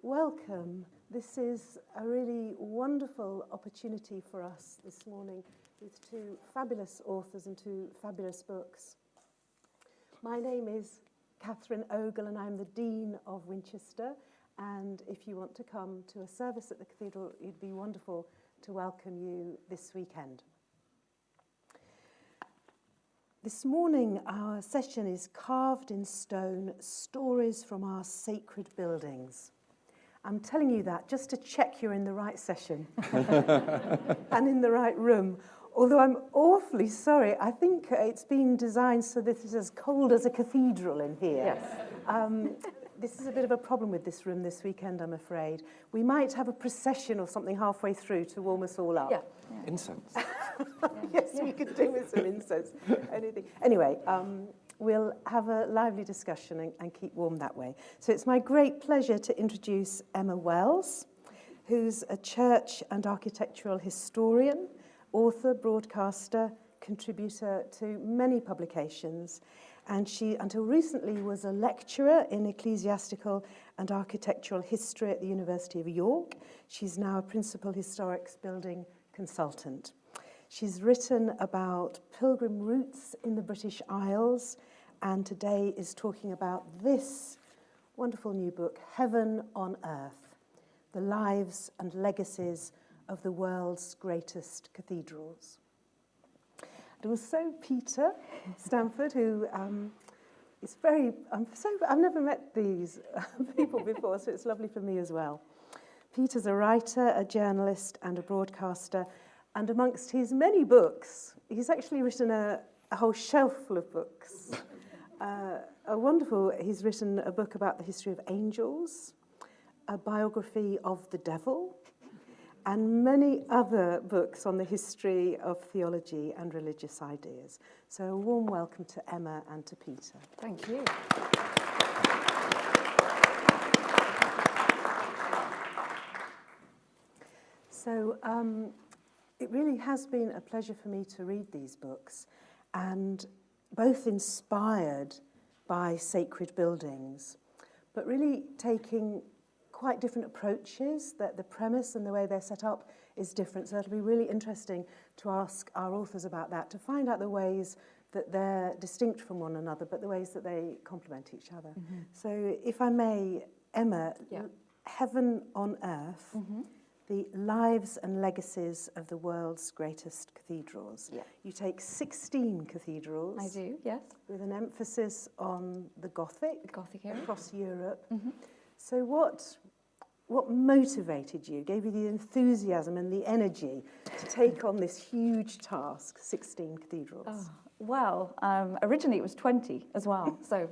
welcome. This is a really wonderful opportunity for us this morning with two fabulous authors and two fabulous books. My name is Catherine Ogle and I'm the Dean of Winchester, and if you want to come to a service at the cathedral, it'd be wonderful to welcome you this weekend. This morning, our session is Carved in Stone, Stories from Our Sacred Buildings. I'm telling you that just to check you're in the right session and in the right room. Although I'm awfully sorry, I think it's been designed so that it's as cold as a cathedral in here. Yes. This is a bit of a problem with this room this weekend, I'm afraid. We might have a procession or something halfway through to warm us all up. Yeah. Incense. Yes, we could do with some incense. Anything. Anyway, we'll have a lively discussion and keep warm that way. So it's my great pleasure to introduce Emma Wells, who's a church and architectural historian, author, broadcaster, contributor to many publications. And she, until recently, was a lecturer in ecclesiastical and architectural history at the University of York. She's now a principal historics building consultant. She's written about pilgrim routes in the British Isles, and today is talking about this wonderful new book, Heaven on Earth, The Lives and Legacies of the World's Greatest Cathedrals. And also Peter Stanford, who is very, I've never met these people before, so it's lovely for me as well. Peter's a writer, a journalist, and a broadcaster, and amongst his many books, he's actually written a whole shelf full of books. He's written a book about the history of angels, a biography of the devil, and many other books on the history of theology and religious ideas. So a warm welcome to Emma and to Peter. Thank you. So it really has been a pleasure for me to read these books, and both inspired by sacred buildings, but really taking quite different approaches, that the premise and the way they're set up is different. So it'll be really interesting to ask our authors about that, to find out the ways that they're distinct from one another, but the ways that they complement each other. Mm-hmm. So if I may, Emma, Heaven on Earth, the lives and legacies of the world's greatest cathedrals. Yeah. You take 16 cathedrals. I do, yes. With an emphasis on the Gothic era. Across Europe. Mm-hmm. So what motivated you, gave you the enthusiasm and the energy to take on this huge task, 16 cathedrals? Oh, well, originally it was 20 as well, so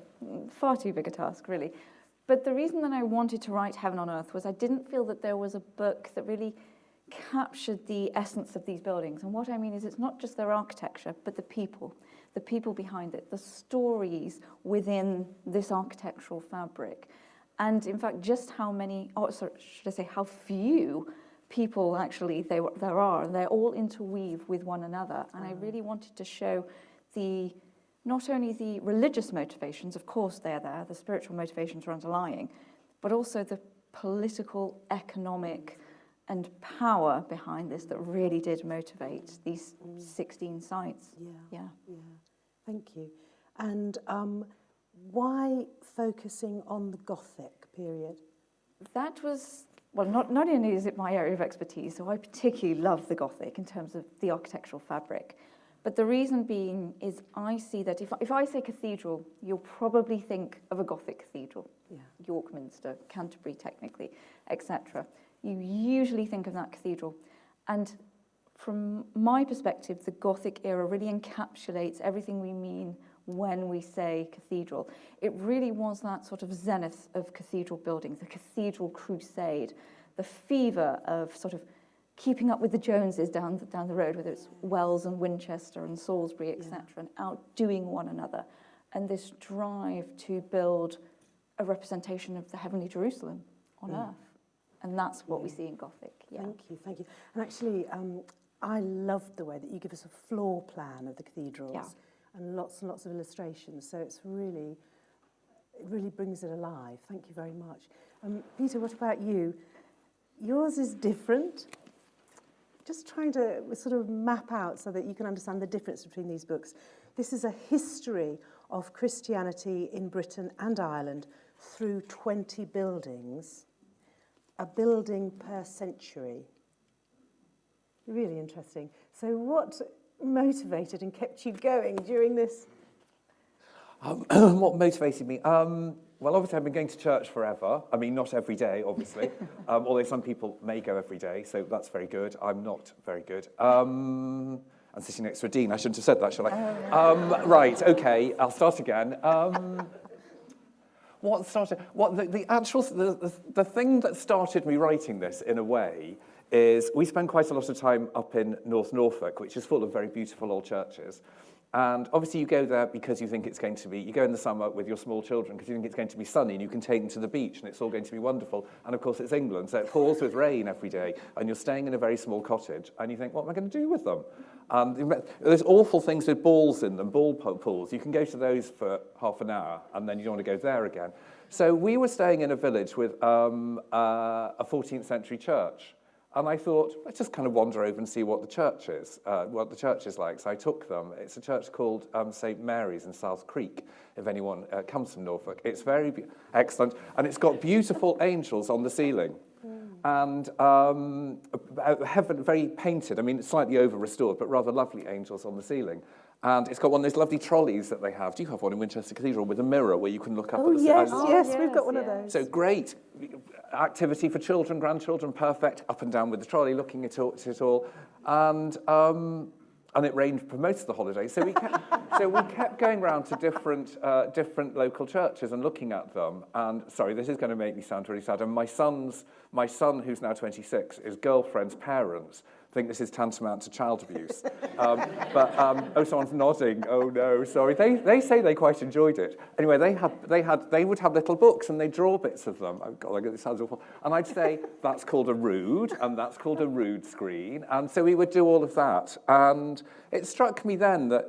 far too big a task, really. But the reason that I wanted to write Heaven on Earth was I didn't feel that there was a book that really captured the essence of these buildings. And what I mean is it's not just their architecture, but the people behind it, the stories within this architectural fabric. And in fact, just how few people actually there are, and they're all interweave with one another. And I really wanted to show not only the religious motivations, of course they're there, the spiritual motivations are underlying, but also the political, economic, and power behind this that really did motivate these 16 sites. Yeah. Thank you. And why focusing on the Gothic period? That was, well, not only is it my area of expertise, so I particularly love the Gothic in terms of the architectural fabric. But the reason being is I see that if I say cathedral, you'll probably think of a Gothic cathedral. Yeah. York Minster, Canterbury technically, etc. You usually think of that cathedral. And from my perspective, the Gothic era really encapsulates everything we mean when we say cathedral. It really was that sort of zenith of cathedral building, the cathedral crusade, the fever of sort of keeping up with the Joneses down the road, whether it's Wells and Winchester and Salisbury, etc., and outdoing one another. And this drive to build a representation of the heavenly Jerusalem on earth. And that's what we see in Gothic. Yeah. Thank you. And actually, I loved the way that you give us a floor plan of the cathedrals and lots of illustrations. So it really brings it alive. Thank you very much. Peter, what about you? Yours is different. Just trying to sort of map out so that you can understand the difference between these books. This is a history of Christianity in Britain and Ireland through 20 buildings, a building per century. Really interesting. So what motivated and kept you going during this? What motivated me? Well, obviously, I've been going to church forever. I mean, not every day, obviously, although some people may go every day, so that's very good. I'm not very good. I'm sitting next to a dean. I shouldn't have said that, should I? Right, okay, I'll start again. What started? What the thing that started me writing this, in a way, is we spend quite a lot of time up in North Norfolk, which is full of very beautiful old churches. And obviously you go there because you think it's going to be, you go in the summer with your small children because you think it's going to be sunny and you can take them to the beach and it's all going to be wonderful. And of course it's England, so it pours with rain every day and you're staying in a very small cottage and you think, what am I going to do with them? There's awful things with balls in them, ball pools. You can go to those for half an hour and then you don't want to go there again. So we were staying in a village with a 14th century church. And I thought, let's just kind of wander over and see what the church is like. So I took them. It's a church called St. Mary's in South Creek, if anyone comes from Norfolk. It's very excellent, and it's got beautiful angels on the ceiling. And heaven, very painted. I mean, it's slightly over-restored, but rather lovely angels on the ceiling. And it's got one of those lovely trolleys that they have. Do you have one in Winchester Cathedral with a mirror where you can look up at the yes, ceiling? yes, we've got one of those. So great activity for children, grandchildren, perfect, up and down with the trolley, looking at it all. And it rained for most of the holiday. So we kept going around to different local churches and looking at them. And sorry, this is going to make me sound really sad. And my son, who's now 26, his girlfriend's parents think this is tantamount to child abuse. Someone's nodding. Oh no, sorry. They say they quite enjoyed it. Anyway, they would have little books and they draw bits of them. Oh God, this sounds awful. And I'd say that's called a rood and that's called a rood screen. And so we would do all of that. And it struck me then that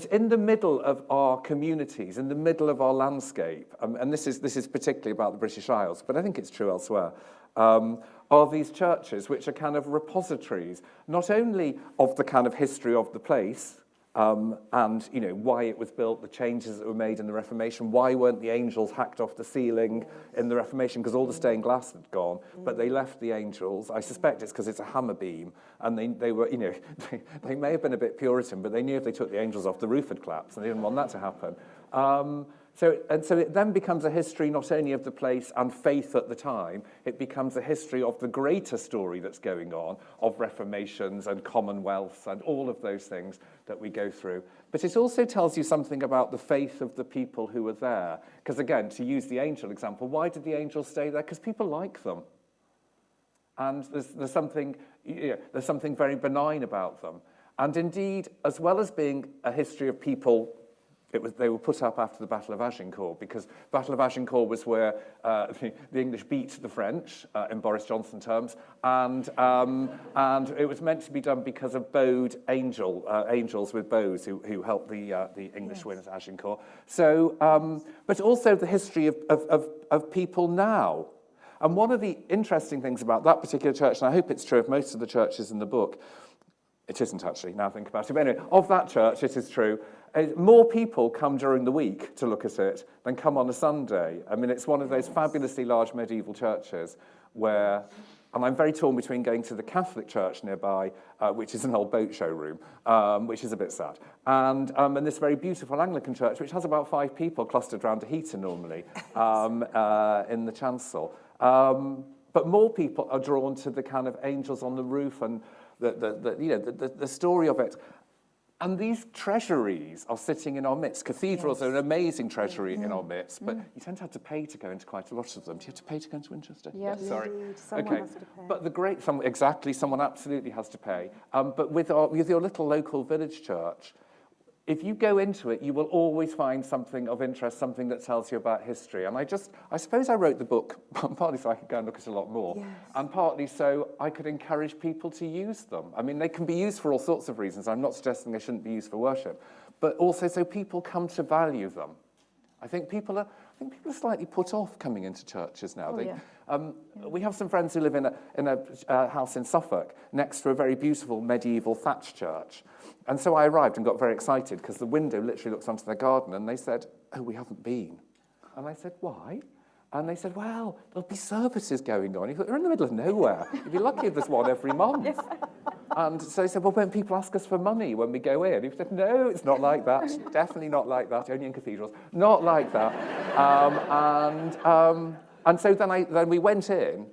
in the middle of our communities, in the middle of our landscape, and this is particularly about the British Isles, but I think it's true elsewhere, are these churches which are kind of repositories, not only of the kind of history of the place, and you know why it was built, the changes that were made in the Reformation, why weren't the angels hacked off the ceiling in the Reformation because all the stained glass had gone, but they left the angels. I suspect it's because it's a hammer beam, and they were, you know, they may have been a bit Puritan, but they knew if they took the angels off, the roof had collapsed, and they didn't want that to happen. So it then becomes a history not only of the place and faith at the time, it becomes a history of the greater story that's going on, of reformations and commonwealths and all of those things that we go through. But it also tells you something about the faith of the people who were there. Because again, to use the angel example, why did the angels stay there? Because people like them. And there's something very benign about them. And indeed, as well as being a history of people, they were put up after the Battle of Agincourt, because the Battle of Agincourt was where the English beat the French, in Boris Johnson terms, and it was meant to be done because of bowed angels with bows who helped the English win at Agincourt. So, but also the history of people now. And one of the interesting things about that particular church, and I hope it's true of most of the churches in the book, it isn't actually, now I think about it, but anyway, of that church, it is true, more people come during the week to look at it than come on a Sunday. I mean, it's one of those fabulously large medieval churches where, and I'm very torn between going to the Catholic church nearby, which is an old boat showroom, which is a bit sad, and this very beautiful Anglican church, which has about 5 people clustered around a heater normally in the chancel. But more people are drawn to the kind of angels on the roof and the story of it. And these treasuries are sitting in our midst. Cathedrals are an amazing treasury in our midst, but you tend to have to pay to go into quite a lot of them. Do you have to pay to go into Winchester? Yes. Sorry. Someone has to pay. But someone absolutely has to pay. But with your little local village church, if you go into it, you will always find something of interest, something that tells you about history. And I suppose I wrote the book partly so I could go and look at a lot more, and partly so I could encourage people to use them. I mean, they can be used for all sorts of reasons. I'm not suggesting they shouldn't be used for worship, but also so people come to value them. I think people are think people are slightly put off coming into churches now. Oh, We have some friends who live in a house in Suffolk next to a very beautiful medieval thatched church. And so I arrived and got very excited because the window literally looks onto their garden, and they said, "Oh, we haven't been." And I said, "Why?" And they said, "Well, there'll be services going on." You thought, "You're in the middle of nowhere. You'd be lucky if there's one every month." And so he said, "Well, when people ask us for money when we go in," he said, "No, it's not like that. Definitely not like that. Only in cathedrals. Not like that." And so then we went in,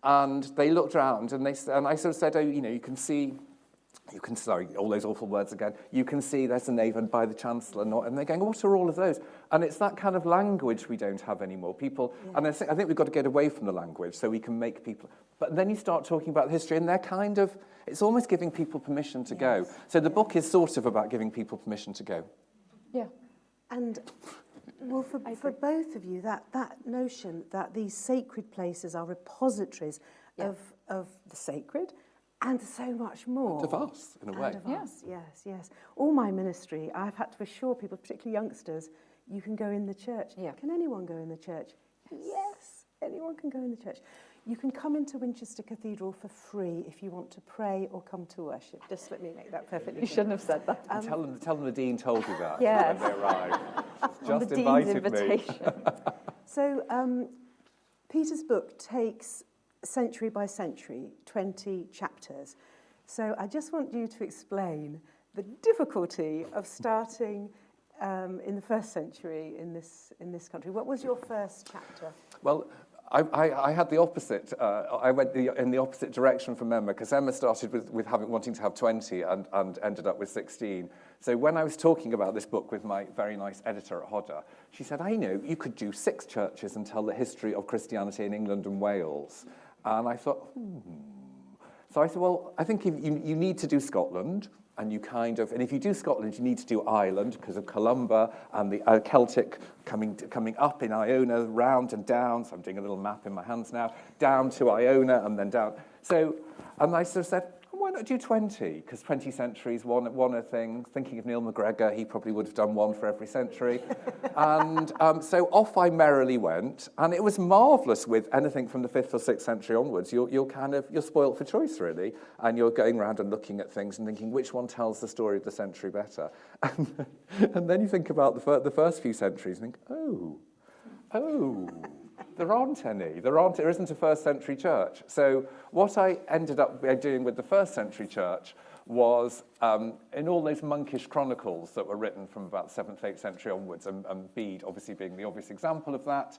and they looked around, and I sort of said, "Oh, you can see." Sorry, all those awful words again. You can see there's a nave and by the Chancellor, and they're going, "What are all of those?" And it's that kind of language we don't have anymore. People, and I think we've got to get away from the language so we can make people. But then you start talking about history, and they're kind of, it's almost giving people permission to go. So the book is sort of about giving people permission to go. Yeah. And well, for both of you, that notion that these sacred places are repositories of the sacred. And so much more. And of us, in a way. Of us, yes. All my ministry, I've had to assure people, particularly youngsters, you can go in the church. Yeah. Can anyone go in the church? Yes, anyone can go in the church. You can come into Winchester Cathedral for free if you want to pray or come to worship. Just let me make that perfectly You clear. shouldn't have said that. Tell them the Dean told you that Yes. when they arrived. Just the invited Dean's invitation. So Peter's book takes century by century, 20 chapters. So I just want you to explain the difficulty of starting in the first century in this country. What was your first chapter? Well, I had the opposite. I went in the opposite direction from Emma, because Emma started with wanting to have 20 and ended up with 16. So when I was talking about this book with my very nice editor at Hodder, she said, "I know, you could do 6 churches and tell the history of Christianity in England and Wales." And I thought, So I said, well, I think you need to do Scotland, and if you do Scotland, you need to do Ireland because of Columba and the Celtic coming up in Iona, round and down. So I'm doing a little map in my hands now, down to Iona and then down. So, and I sort of said, why not do 20? Because 20 centuries, one a thing. Thinking of Neil McGregor, he probably would have done one for every century. And so off I merrily went, and it was marvellous with anything from the 5th or 6th century onwards. You're spoilt for choice, really, and you're going around and looking at things and thinking which one tells the story of the century better. And then you think about the first few centuries and think, oh. There isn't a first century church. So what I ended up doing with the first century church was in all those monkish chronicles that were written from about 7th, 8th century onwards, and Bede obviously being the obvious example of that.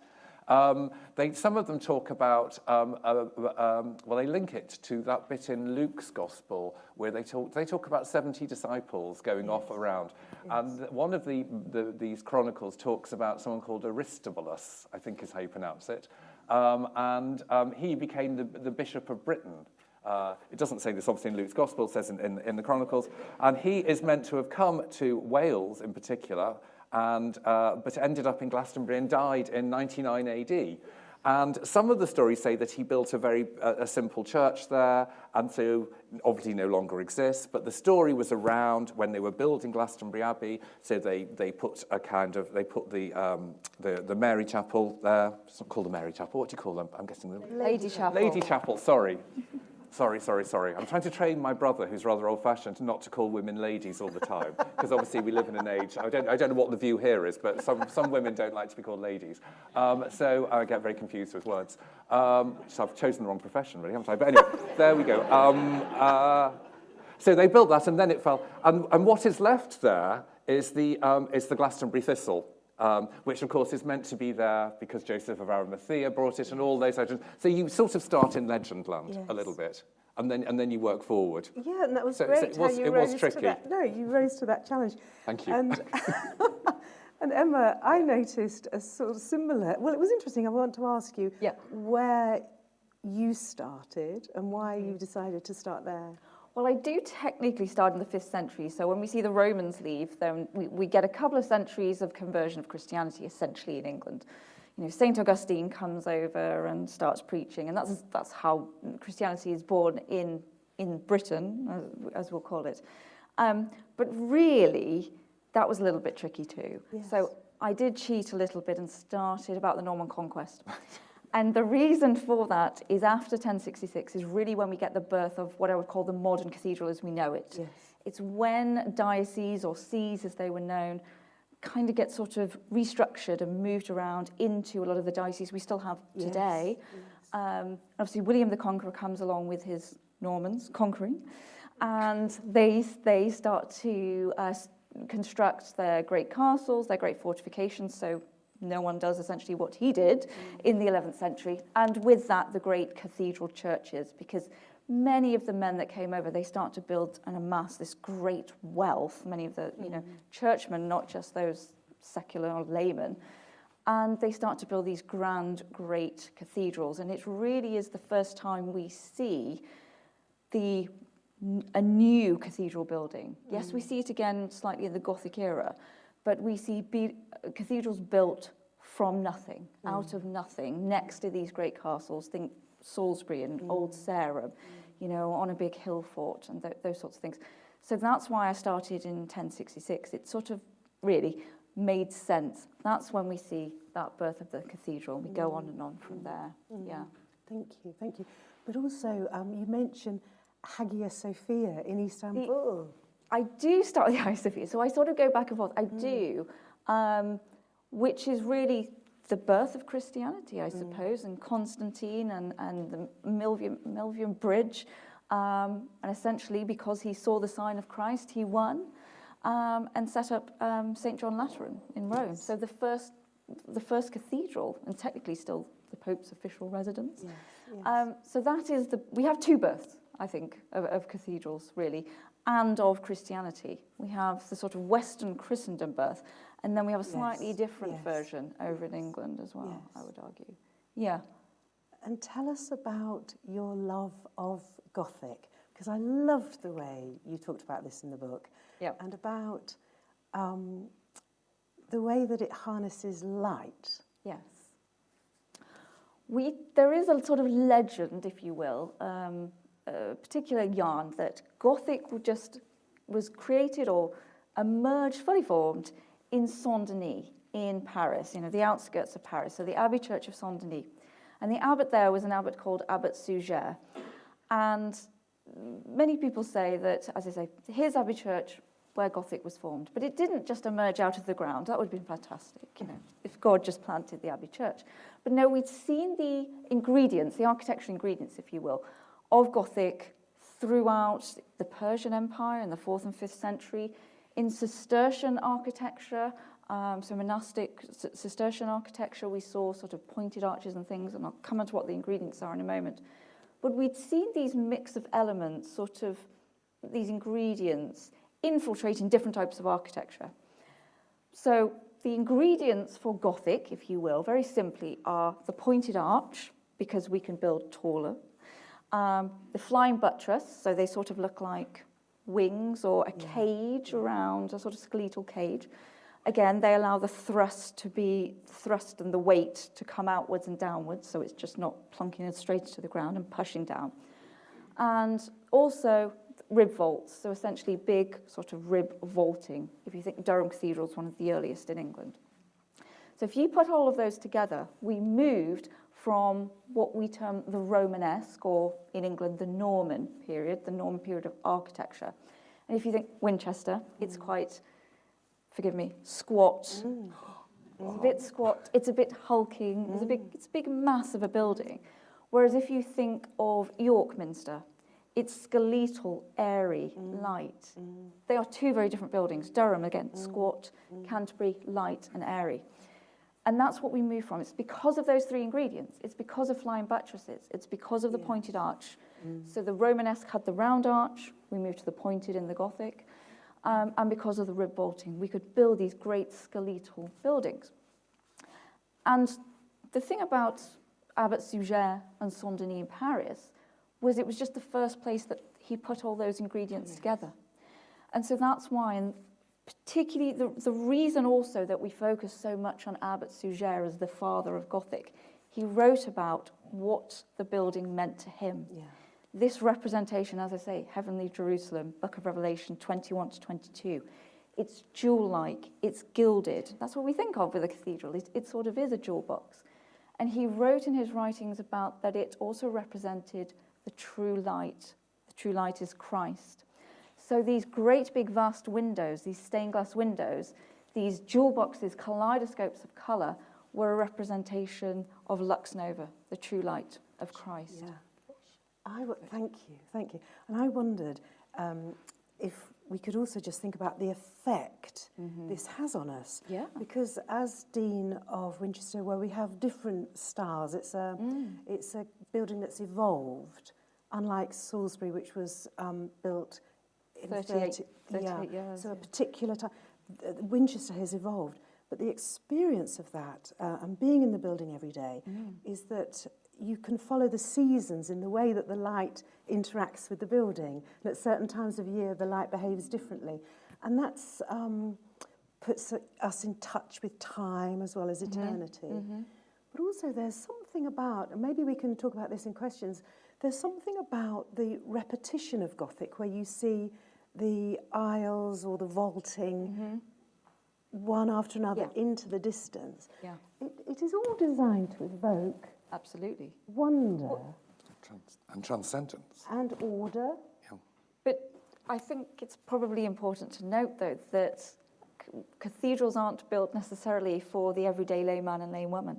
Some of them talk about, they link it to that bit in Luke's Gospel where they talk about 70 disciples going off around. Yes. And one of these chronicles talks about someone called Aristobulus, I think is how you pronounce it, and he became the Bishop of Britain. It doesn't say this obviously in Luke's Gospel, it says in the Chronicles, and he is meant to have come to Wales in particular, but ended up in Glastonbury and died in 99 AD. And some of the stories say that he built a simple church there, and so obviously no longer exists. But the story was around when they were building Glastonbury Abbey. So they put the Mary Chapel there. It's not called the Mary Chapel. What do you call them? I'm guessing the Lady Chapel. Lady Chapel. Sorry. I'm trying to train my brother, who's rather old-fashioned, not to call women ladies all the time, because obviously we live in an age. I don't know what the view here is, but some women don't like to be called ladies. So I get very confused with words. So I've chosen the wrong profession, really, haven't I? But anyway, there we go. So they built that, and then it fell. And what is left there is the Glastonbury Thistle. Which, of course, is meant to be there because Joseph of Arimathea brought it and all those legends. So you sort of start in legend land a little bit, and then you work forward. Yeah, and that was great how you rose to that. No, you rose to that challenge. Thank you. And, and Emma, I noticed a sort of similar... Well, it was interesting. I want to ask you where you started and why you decided to start there. Well, I do technically start in the 5th century, so when we see the Romans leave, then we get a couple of centuries of conversion of Christianity, essentially, in England. You know, St. Augustine comes over and starts preaching, and that's how Christianity is born in Britain, as we'll call it. But really, that was a little bit tricky too. Yes. So I did cheat a little bit and started about the Norman Conquest. And the reason for that is after 1066 is really when we get the birth of what I would call the modern cathedral as we know it. Yes. It's when dioceses, or sees as they were known, kind of get sort of restructured and moved around into a lot of the dioceses we still have today. Yes. Obviously, William the Conqueror comes along with his Normans conquering, and they start to construct their great castles, their great fortifications, so no one does essentially what he did in the 11th century, and with that the great cathedral churches, because many of the men that came over, they start to build and amass this great wealth, many of the churchmen, not just those secular or laymen, and they start to build these grand, great cathedrals, and it really is the first time we see a new cathedral building. Yes, we see it again slightly in the Gothic era, but we see cathedrals built from nothing, out of nothing, next to these great castles. Think Salisbury and Old Sarum, on a big hill fort and those sorts of things. So that's why I started in 1066. It sort of really made sense. That's when we see that birth of the cathedral. We go on and on from there. Yeah. Thank you. But also, you mentioned Hagia Sophia in Istanbul. I do start with Hagia Sophia, so I sort of go back and forth. I do, which is really the birth of Christianity, I suppose, and Constantine and the Milvian Bridge, and essentially because he saw the sign of Christ, he won and set up St. John Lateran in Rome. So the first cathedral, and technically still the Pope's official residence. Yes. So that is we have two births, I think, of cathedrals, really, and of Christianity. We have the sort of Western Christendom birth, and then we have a slightly different version over in England as well, I would argue. Yeah. And tell us about your love of Gothic, because I loved the way you talked about this in the book, and about the way that it harnesses light. Yes. There is a sort of legend, if you will, a particular yarn that Gothic was created or emerged, fully formed, in Saint-Denis in Paris, the outskirts of Paris, so the Abbey Church of Saint-Denis. And the abbot there was an abbot called Abbot Suger. And many people say that, as I say, his Abbey Church where Gothic was formed. But it didn't just emerge out of the ground. That would have been fantastic, if God just planted the Abbey Church. But no, we'd seen the ingredients, the architectural ingredients, if you will, of Gothic throughout the Persian Empire in the 4th and 5th century, in Cistercian architecture, so monastic Cistercian architecture, we saw sort of pointed arches and things, and I'll come on to what the ingredients are in a moment. But we'd seen these mix of elements, sort of these ingredients, infiltrating different types of architecture. So the ingredients for Gothic, if you will, very simply, are the pointed arch, because we can build taller, the flying buttress, so they sort of look like wings or a cage around, a sort of skeletal cage. Again, they allow the thrust and the weight to come outwards and downwards, so it's just not plunking it straight to the ground and pushing down. And also rib vaults, so essentially big sort of rib vaulting. If you think Durham Cathedral is one of the earliest in England. So if you put all of those together, we moved from what we term the Romanesque, or in England, the Norman period of architecture. And if you think Winchester, it's quite, forgive me, squat. It's a bit squat, it's a bit hulking, it's a big mass of a building. Whereas if you think of York Minster, it's skeletal, airy, light. They are two very different buildings. Durham, again, squat, Canterbury, light and airy. And that's what we move from. It's because of those three ingredients. It's because of flying buttresses. It's because of the pointed arch. So the Romanesque had the round arch. We moved to the pointed in the Gothic. And because of the rib vaulting, we could build these great skeletal buildings. And the thing about Abbot Suger and Saint-Denis in Paris was it was just the first place that he put all those ingredients together. And so that's why, and particularly the reason also that we focus so much on Abbot Suger as the father of Gothic, he wrote about what the building meant to him. This representation, as I say, Heavenly Jerusalem, Book of Revelation 21 to 22, It's jewel-like, it's gilded. That's what we think of with a cathedral. It sort of is a jewel box. And he wrote in his writings about that it also represented the true light. The true light is Christ. So these great big vast windows, these stained glass windows, these jewel boxes, kaleidoscopes of colour, were a representation of Lux Nova, the true light of Christ. Yeah. Thank you. And I wondered if we could also just think about the effect this has on us. Yeah. Because as Dean of Winchester, where we have different styles, it's a building that's evolved, unlike Salisbury, which was built in 38 years. So a particular time. Winchester has evolved. But the experience of that, and being in the building every day, is that you can follow the seasons in the way that the light interacts with the building. And at certain times of year, the light behaves differently. And that's puts us in touch with time as well as eternity. But also there's something about, and maybe we can talk about this in questions, there's something about the repetition of Gothic where you see the aisles or the vaulting one after another into the distance. Yeah. It is all designed to evoke Absolutely. wonder And transcendence. and order. Yeah. But I think it's probably important to note, though, that cathedrals aren't built necessarily for the everyday layman and laywoman.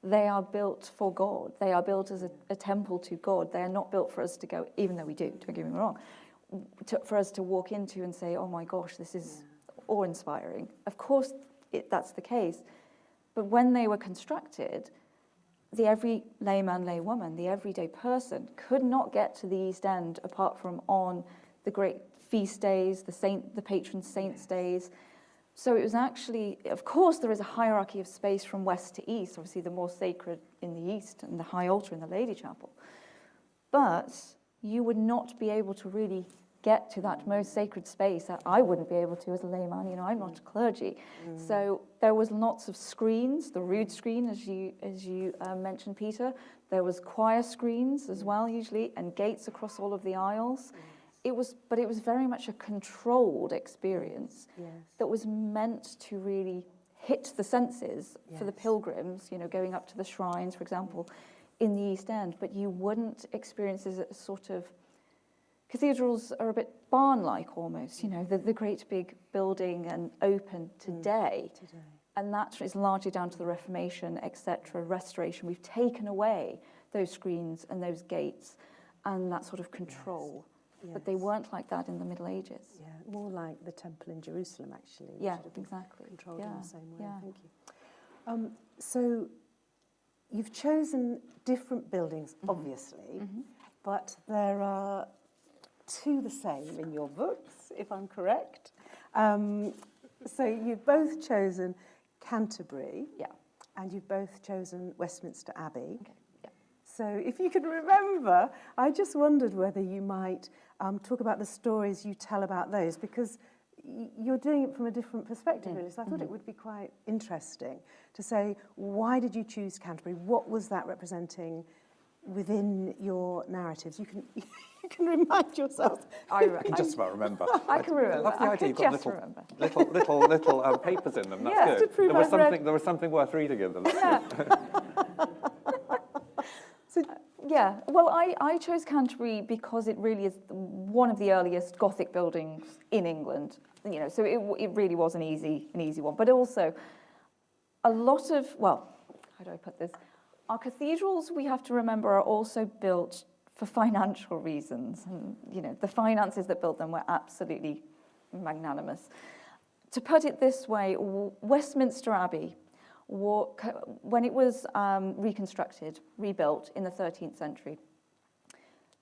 They are built for God. They are built as a temple to God. They are not built for us to go, even though we do, don't get me wrong, for us to walk into and say, oh my gosh, this is awe-inspiring. Of course, that's the case. But when they were constructed, the every layman, laywoman, the everyday person could not get to the East End apart from on the great feast days, the patron saints' days. So it was actually, of course, there is a hierarchy of space from west to east, obviously the more sacred in the east and the high altar in the Lady Chapel. But you would not be able to really get to that most sacred space that I wouldn't be able to as a layman. I'm not a clergy. So there was lots of screens, the rood screen, as you mentioned, Peter. There was choir screens as well, usually, and gates across all of the aisles. But it was very much a controlled experience that was meant to really hit the senses for the pilgrims, going up to the shrines, for example, in the East End. But you wouldn't experience it as a sort of... Cathedrals are a bit barn-like almost, the great big building and open today. And that is largely down to the Reformation, etc., Restoration. We've taken away those screens and those gates and that sort of control. Yes. But they weren't like that in the Middle Ages. Yeah, more like the temple in Jerusalem, actually. Yeah, exactly. Controlled in the same way. Thank you. So you've chosen different buildings, obviously, but there are two the same in your books, if I'm correct. So you've both chosen Canterbury, and you've both chosen Westminster Abbey. Okay. Yeah. So if you could remember, I just wondered whether you might talk about the stories you tell about those, because you're doing it from a different perspective, really. So I thought it would be quite interesting to say, why did you choose Canterbury? What was that representing within your narratives? You can remind yourself. I can just about remember. I can remember. I love the idea you've got little papers in them. That's yes, good. To prove There was something worth reading in them. Well, I chose Canterbury because it really is one of the earliest Gothic buildings in England. So it really was an easy one. But also, a lot of, how do I put this? Our cathedrals, we have to remember, are also built for financial reasons. And, the finances that built them were absolutely magnanimous. To put it this way, Westminster Abbey, when it was rebuilt in the 13th century,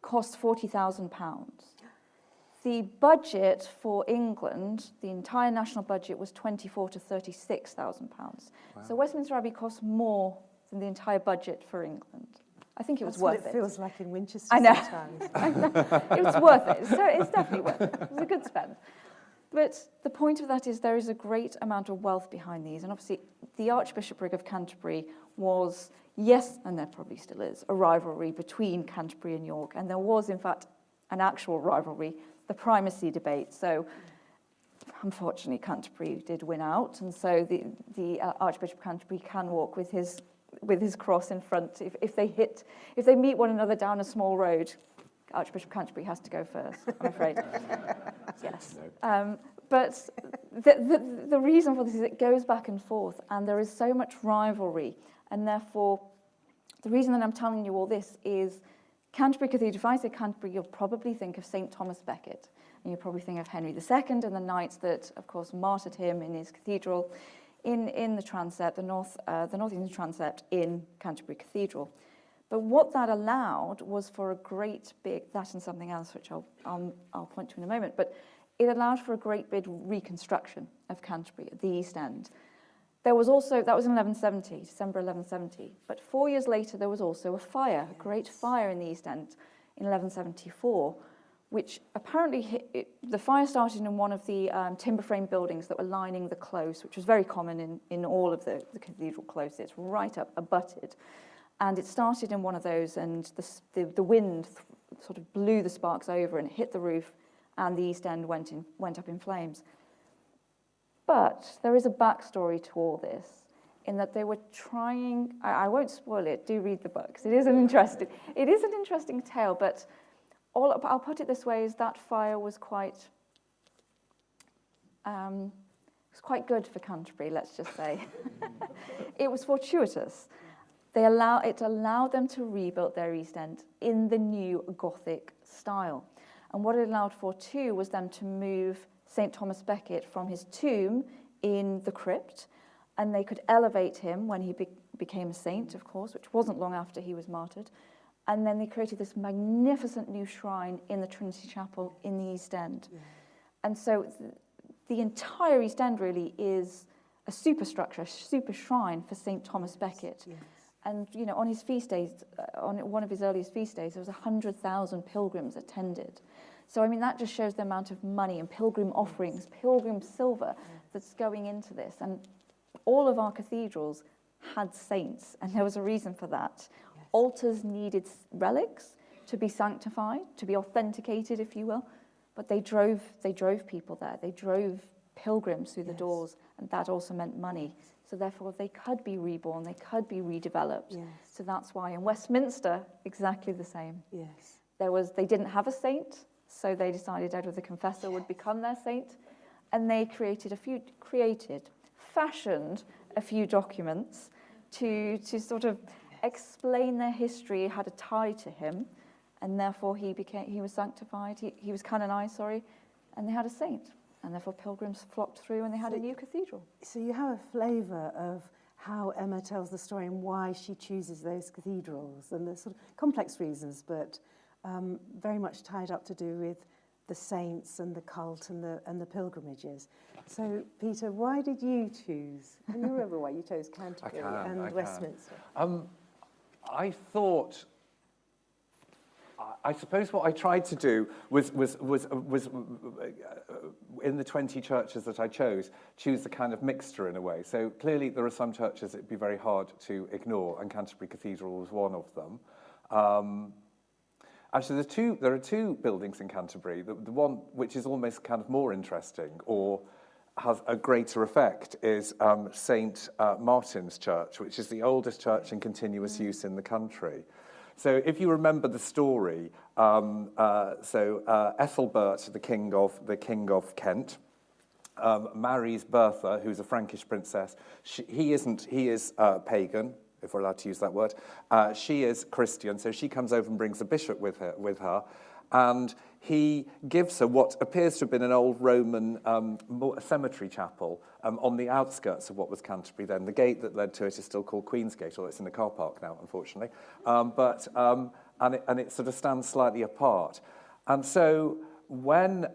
cost £40,000. The budget for England, the entire national budget, was £24,000 to £36,000. Wow. So Westminster Abbey cost more than the entire budget for England. I think it was worth it. That's what it feels like in Winchester sometimes. I know. It was worth it. So it's definitely worth it. It was a good spend. But the point of that is there is a great amount of wealth behind these. And obviously, the Archbishopric of Canterbury was, yes, and there probably still is, a rivalry between Canterbury and York. And there was, in fact, an actual rivalry, the primacy debate. So unfortunately, Canterbury did win out, and so the Archbishop of Canterbury can walk with his cross in front. If they meet one another down a small road, Archbishop of Canterbury has to go first, I'm afraid. Yes. But the reason for this is it goes back and forth, and there is so much rivalry, and therefore the reason that I'm telling you all this is Canterbury Cathedral. If I say Canterbury, you'll probably think of St. Thomas Becket, and you'll probably think of Henry II and the knights that, of course, martyred him in his cathedral in the transept, the northeastern transept in Canterbury Cathedral. But what that allowed was for a great big, that and something else, which I'll point to in a moment, but it allowed for a great big reconstruction of Canterbury at the East End. There was also, that was in 1170, December 1170, but 4 years later there was also a fire, a great fire in the East End in 1174, which apparently the fire started in one of the timber frame buildings that were lining the close, which was very common in all of the cathedral closes, right up abutted. And it started in one of those, and the wind sort of blew the sparks over and it hit the roof, and the East End went up in flames. But there is a backstory to all this, in that they were trying. I won't spoil it. Do read the books. It is an interesting tale. But I'll put it this way: is that fire was quite good for Canterbury. Let's just say it was fortuitous. It allowed them to rebuild their East End in the new Gothic style. And what it allowed for too was them to move St. Thomas Becket from his tomb in the crypt, and they could elevate him when he became a saint, of course, which wasn't long after he was martyred. And then they created this magnificent new shrine in the Trinity Chapel in the East End. Yeah. And so the entire East End really is a superstructure, a super shrine for St. Thomas Becket. Yes. And, you know, on his feast days, on one of his earliest feast days, there was 100,000 pilgrims attended. So, I mean, that just shows the amount of money and pilgrim offerings, pilgrim silver that's going into this. And all of our cathedrals had saints, and there was a reason for that. Yes. Altars needed relics to be sanctified, to be authenticated, if you will. But they drove people there. They drove pilgrims through the doors, and that also meant money. So therefore, they could be reborn, they could be redeveloped. Yes. So that's why in Westminster, exactly the same. Yes. They didn't have a saint, so they decided Edward the Confessor would become their saint, and they fashioned a few documents to sort of explain their history, had a tie to him, and therefore he was sanctified, he was canonized, and they had a saint. And therefore pilgrims flocked through and they had a new cathedral. So you have a flavour of how Emma tells the story and why she chooses those cathedrals, and the sort of complex reasons, but very much tied up to do with the saints and the cult and the pilgrimages. So, Peter, why did you choose? Can you remember why you chose Canterbury and Westminster? I suppose what I tried to do was in the 20 churches that I chose, choose a kind of mixture in a way. So clearly there are some churches it'd be very hard to ignore, and Canterbury Cathedral was one of them. Actually, there are two buildings in Canterbury. The one which is almost kind of more interesting or has a greater effect is St. Martin's Church, which is the oldest church in continuous use in the country. So if you remember the story, Ethelbert, the king of Kent, marries Bertha, who's a Frankish princess. He is pagan, if we're allowed to use that word. She is Christian, so she comes over and brings a bishop with her, and he gives her what appears to have been an old Roman cemetery chapel on the outskirts of what was Canterbury then. The gate that led to it is still called Queen's Gate, although it's in the car park now, unfortunately. And it sort of stands slightly apart. And so when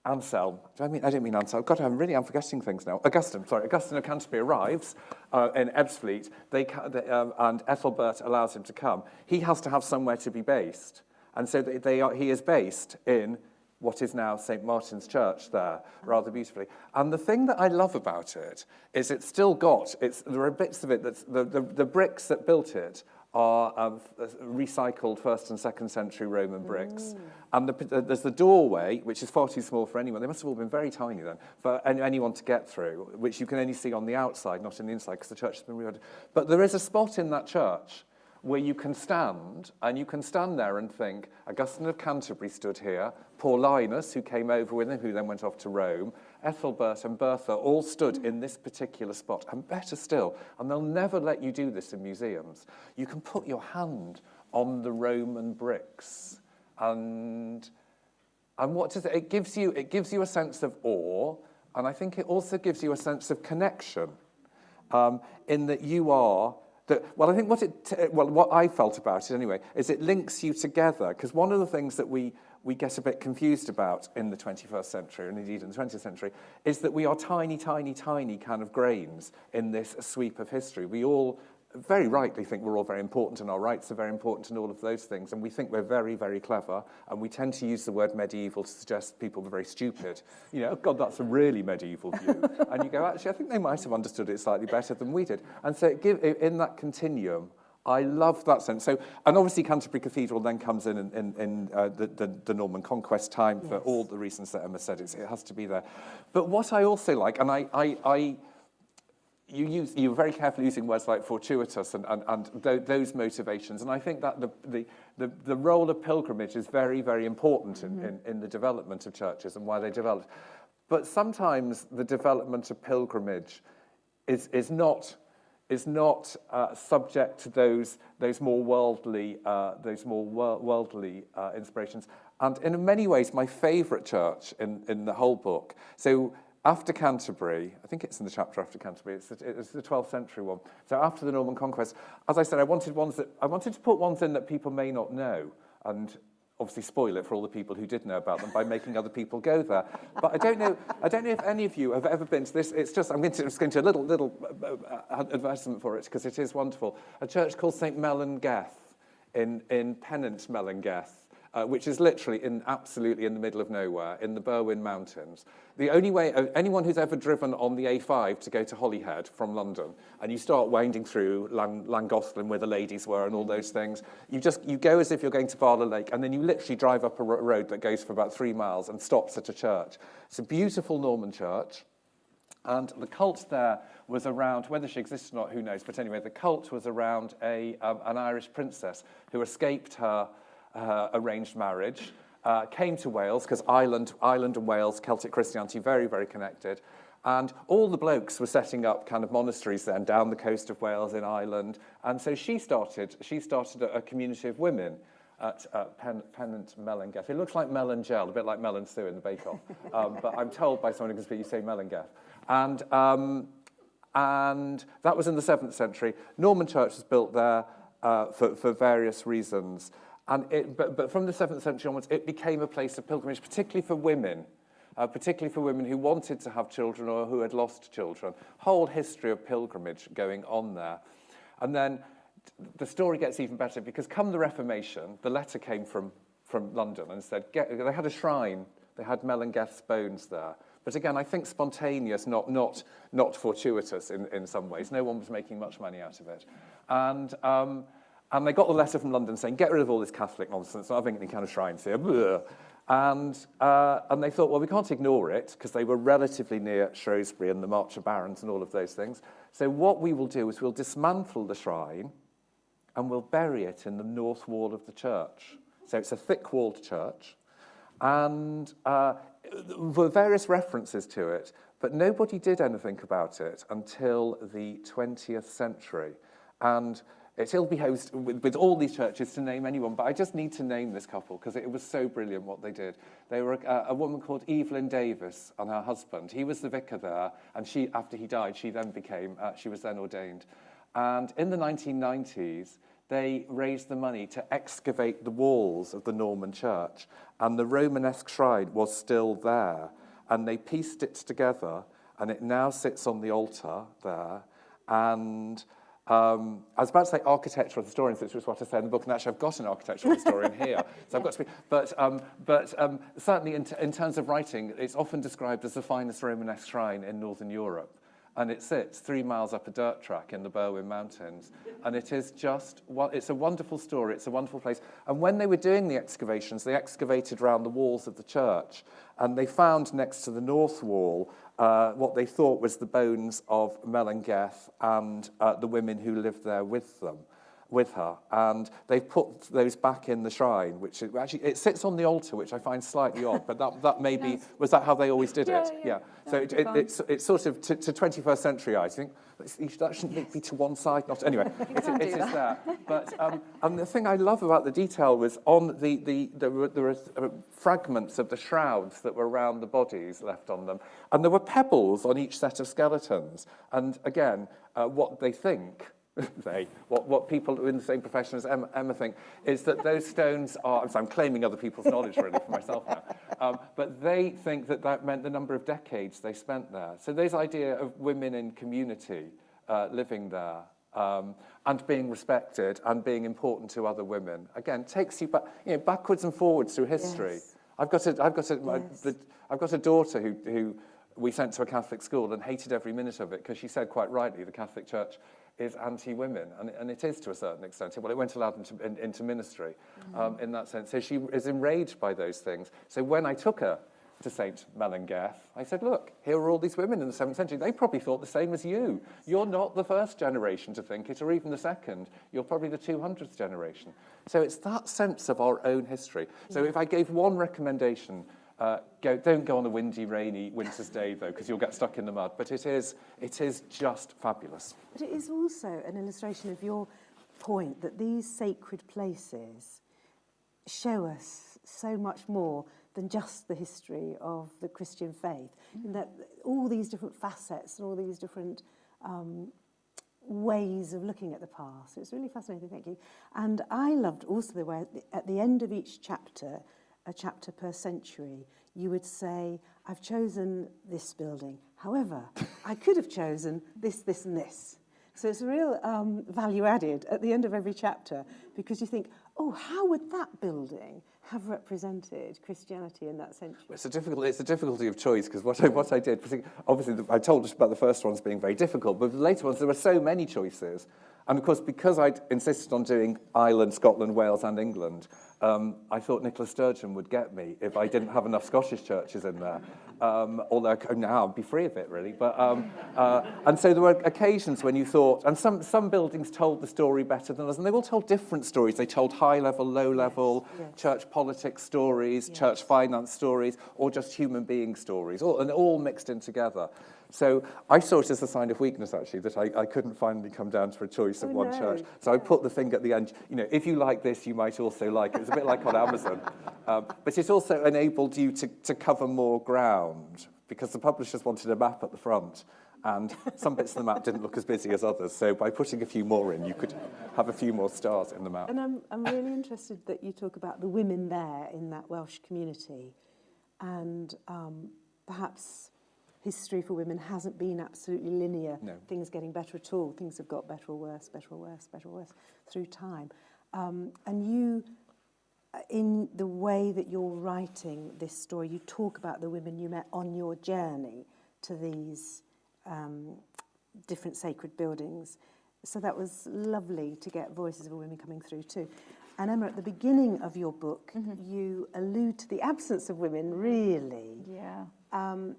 Anselm, I didn't mean Anselm. God, I'm forgetting things now. Augustine of Canterbury arrives in Ebbsfleet, and Ethelbert allows him to come. He has to have somewhere to be based, and so he is based in what is now St. Martin's Church there, rather beautifully. And the thing that I love about it is it's still got, there are bits of it, the bricks that built it are recycled 1st and 2nd century Roman bricks. And there's the doorway, which is far too small for anyone. They must have all been very tiny then, for anyone to get through, which you can only see on the outside, not in the inside, because the church has been rebuilt. But there is a spot in that church where you can stand, and you can stand there and think, Augustine of Canterbury stood here, Paulinus, who came over with him, who then went off to Rome, Ethelbert and Bertha all stood in this particular spot, and better still, and they'll never let you do this in museums, you can put your hand on the Roman bricks, and what does it gives you? It gives you a sense of awe, and I think it also gives you a sense of connection, in that you are. I think what I felt about it anyway is it links you together, because one of the things that we get a bit confused about in the 21st century, and indeed in the 20th century, is that we are tiny, tiny, tiny kind of grains in this sweep of history. We all very rightly think we're all very important and our rights are very important and all of those things, and we think we're very, very clever, and we tend to use the word medieval to suggest people are very stupid. You know, oh God, that's a really medieval view. And you go, actually, I think they might have understood it slightly better than we did. And so in that continuum, I love that sense. So, and obviously Canterbury Cathedral then comes in the Norman Conquest time for all the reasons that Emma said. It has to be there. But what I also like, and you're very carefully using words like fortuitous and those motivations, and I think that the role of pilgrimage is very, very important in the development of churches and why they developed. But sometimes the development of pilgrimage is not subject to those more worldly inspirations. And in many ways, my favourite church in the whole book. So after Canterbury, I think it's in the chapter after Canterbury. It's the 12th century one. So after the Norman Conquest, as I said, I wanted to put ones in that people may not know, and obviously spoil it for all the people who did know about them by making other people go there. But I don't know if any of you have ever been to this. It's just I'm just going to a little advertisement for it because it is wonderful. A church called St. Melangeth in Pennant Melangeth. Which is literally absolutely in the middle of nowhere, in the Berwyn Mountains. The only way, anyone who's ever driven on the A5 to go to Holyhead from London, and you start winding through Llangollen where the ladies were and all those things, you go as if you're going to Barla Lake, and then you literally drive up a road that goes for about 3 miles and stops at a church. It's a beautiful Norman church, and the cult there was around, whether she exists or not, who knows, but anyway, the cult was around an Irish princess who escaped her arranged marriage, came to Wales, because Ireland and Wales, Celtic Christianity, very, very connected. And all the blokes were setting up kind of monasteries then down the coast of Wales in Ireland. And so she started a community of women at Pennant Melangeth. It looks like melon gel, a bit like Mel and Sue in the Bake Off. But I'm told by someone who can speak, you say Melangeth. And that was in the 7th century. Norman Church was built there for various reasons. But from the 7th century onwards, it became a place of pilgrimage, particularly for women who wanted to have children or who had lost children. Whole history of pilgrimage going on there. And then the story gets even better because come the Reformation, the letter came from London and said, they had a shrine, they had Melangeth's bones there. But again, I think spontaneous, not fortuitous in some ways. No one was making much money out of it. And they got the letter from London saying, get rid of all this Catholic nonsense, not having any kind of shrines here. And they thought, well, we can't ignore it, because they were relatively near Shrewsbury and the March of Barons and all of those things. So what we will do is we'll dismantle the shrine and we'll bury it in the north wall of the church. So it's a thick-walled church. And there were various references to it, but nobody did anything about it until the 20th century. And it's ill-behaved with all these churches to name anyone, but I just need to name this couple because it was so brilliant what they did. They were a woman called Evelyn Davis and her husband. He was the vicar there, and she, after he died, she was then ordained. And in the 1990s, they raised the money to excavate the walls of the Norman church, and the Romanesque shrine was still there. And they pieced it together, and it now sits on the altar there, and I was about to say architectural historians, which was what I said in the book, and actually I've got an architectural historian here, so I've got to be. But certainly in terms of writing, it's often described as the finest Romanesque shrine in Northern Europe. and it sits 3 miles up a dirt track in the Berwyn Mountains. And it is just, it's a wonderful story, it's a wonderful place. And when they were doing the excavations, they excavated around the walls of the church, and they found next to the north wall what they thought was the bones of Melangeth and the women who lived there with her, and they've put those back in the shrine, which actually it sits on the altar, which I find slightly odd, but that may be, was that how they always did it? Yeah. So it's sort of to 21st century, I think. That shouldn't be to one side, not anyway. It is there. But and the thing I love about the detail was on there were fragments of the shrouds that were around the bodies left on them, and there were pebbles on each set of skeletons. And again, what they think. What people in the same profession as Emma think is that those stones are, I'm claiming other people's knowledge really for myself now, but they think that meant the number of decades they spent there. So this idea of women in community living there and being respected and being important to other women, again, takes you back, backwards and forwards through history. Yes. I've got a daughter who we sent to a Catholic school and hated every minute of it because she said quite rightly the Catholic Church is anti-women, and it is to a certain extent. Well, it won't allow them into ministry in that sense. So she is enraged by those things. So when I took her to St. Melangeth, I said, look, here are all these women in the 7th century. They probably thought the same as you. You're not the first generation to think it, or even the second. You're probably the 200th generation. So it's that sense of our own history. So if I gave one recommendation, don't go on a windy, rainy winter's day, though, because you'll get stuck in the mud. But it is just fabulous. But it is also an illustration of your point that these sacred places show us so much more than just the history of the Christian faith. In that all these different facets and all these different ways of looking at the past. It's really fascinating, thank you. And I loved also the way at the end of each chapter, a chapter per century, you would say, I've chosen this building. However, I could have chosen this, this, and this. So it's a real value added at the end of every chapter, because you think, oh, how would that building have represented Christianity in that century? It's a difficulty of choice, because what I did, obviously I told us about the first ones being very difficult, but the later ones, there were so many choices. And of course, because I'd insisted on doing Ireland, Scotland, Wales and England, I thought Nicola Sturgeon would get me if I didn't have enough Scottish churches in there. Although now I'd be free of it, really. But and so there were occasions when you thought, and some buildings told the story better than others, and they all told different stories. They told high-level, low-level, church politics stories, church finance stories, or just human being stories, and all mixed in together. So I saw it as a sign of weakness, actually, that I couldn't finally come down to a choice of one church. So I put the thing at the end, if you like this, you might also like it. It was a bit like on Amazon. But it also enabled you to cover more ground, because the publishers wanted a map at the front, and some bits of the map didn't look as busy as others. So by putting a few more in, you could have a few more stars in the map. And I'm really interested that you talk about the women there in that Welsh community, and perhaps history for women hasn't been absolutely linear. No. Things getting better at all. Things have got better or worse, better or worse, better or worse through time. And you, in the way that you're writing this story, you talk about the women you met on your journey to these different sacred buildings. So that was lovely to get voices of women coming through too. And Emma, at the beginning of your book, you allude to the absence of women, really. Yeah.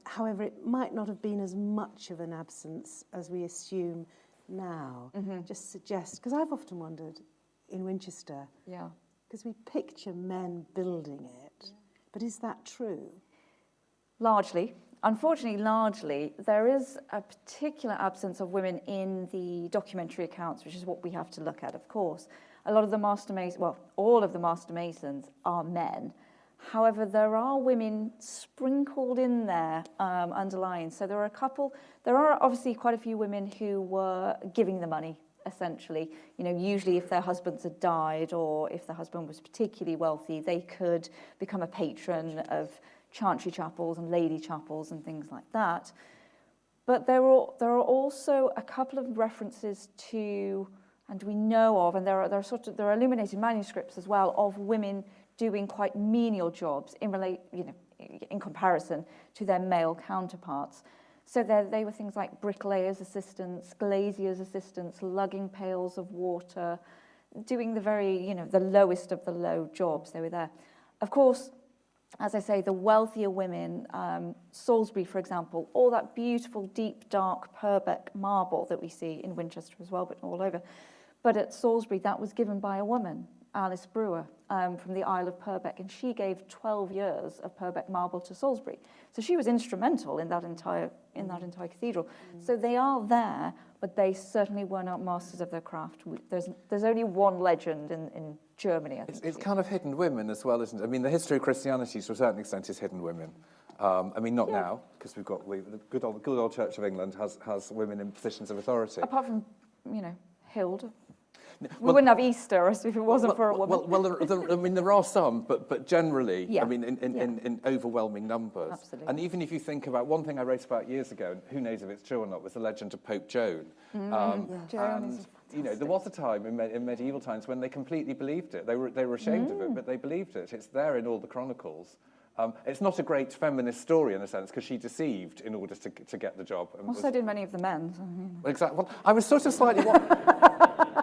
However, it might not have been as much of an absence as we assume now. Just suggest, because I've often wondered in Winchester, because we picture men building it, but is that true? Largely. Unfortunately, largely, there is a particular absence of women in the documentary accounts, which is what we have to look at, of course. A lot of the master masons, well, all of the master masons are men. However, there are women sprinkled in there, underlying. So there are obviously quite a few women who were giving the money, essentially. Usually if their husbands had died, or if their husband was particularly wealthy, they could become a patron of chantry chapels and lady chapels and things like that. But there are also a couple of references to, and we know of, and there are illuminated manuscripts as well of women doing quite menial jobs in comparison to their male counterparts. So they were things like bricklayers' assistants, glaziers' assistants, lugging pails of water, doing the very, the lowest of the low jobs. They were there. Of course, as I say, the wealthier women, Salisbury, for example, all that beautiful, deep, dark Purbeck marble that we see in Winchester as well, but all over. But at Salisbury, that was given by a woman, Alice Brewer, from the Isle of Purbeck, and she gave 12 years of Purbeck marble to Salisbury. So she was instrumental in that entire cathedral. So they are there, but they certainly were not masters of their craft. There's only one legend in Germany, I think. It's kind of hidden women as well, isn't it? I mean, the history of Christianity, to a certain extent, is hidden women. I mean, not now, because the good old Church of England has women in positions of authority. Apart from, Hilda. We wouldn't have Easter if it wasn't for a woman. There are some, but generally, Yeah. I mean, in overwhelming numbers. Absolutely. And even if you think about one thing I wrote about years ago, and who knows if it's true or not, was the legend of Pope Joan. Joan is there was a time in medieval times when they completely believed it. They were ashamed of it, but they believed it. It's there in all the chronicles. It's not a great feminist story in a sense, because she deceived in order to get the job. Well, so did many of the men. So, Exactly. Well, I was sort of slightly...